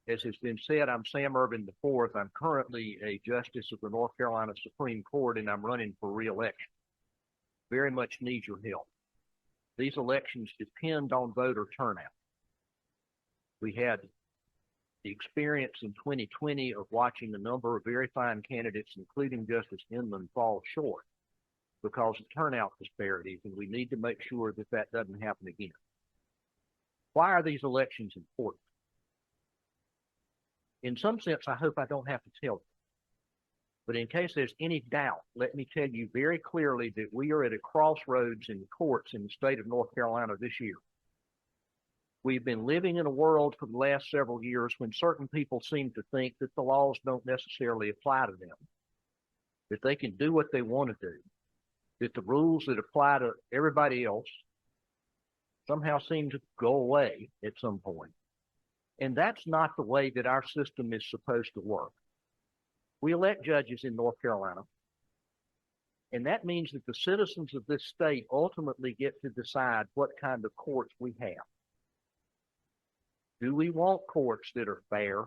As has been said, I'm Sam Ervin IV. I'm currently a justice of the North Carolina Supreme Court, and I'm running for re-election. Very much need your help. These elections depend on voter turnout. We had the experience in 2020 of watching a number of very fine candidates, including Justice Inman, fall short because of turnout disparities, and we need to make sure that that doesn't happen again. Why are these elections important? In some sense, I hope I don't have to tell you. But in case there's any doubt, let me tell you very clearly that we are at a crossroads in the courts in the state of North Carolina this year. We've been living in a world for the last several years when certain people seem to think that the laws don't necessarily apply to them, that they can do what they want to do, that the rules that apply to everybody else somehow seem to go away at some point. And that's not the way that our system is supposed to work. We elect judges in North Carolina, and that means that the citizens of this state ultimately get to decide what kind of courts we have. Do we want courts that are fair,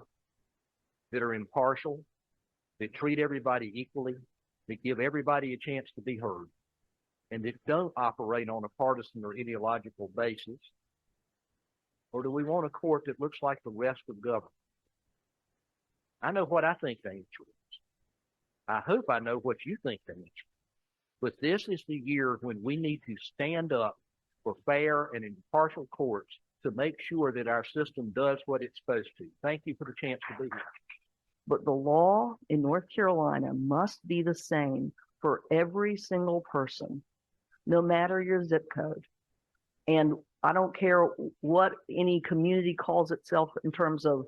that are impartial, that treat everybody equally, that give everybody a chance to be heard, and that don't operate on a partisan or ideological basis? Or do we want a court that looks like the rest of government? I know what I think the answer is. I hope I know what you think the answer is. But this is the year when we need to stand up for fair and impartial courts to make sure that our system does what it's supposed to. Thank you for the chance to be here. But the law in North Carolina must be the same for every single person, no matter your zip code. And I don't care what any community calls itself in terms of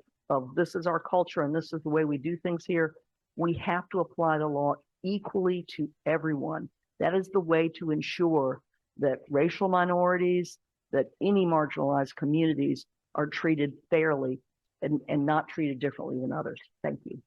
this is our culture and this is the way we do things here. We have to apply the law equally to everyone. That is the way to ensure that racial minorities, that any marginalized communities are treated fairly and not treated differently than others. Thank you.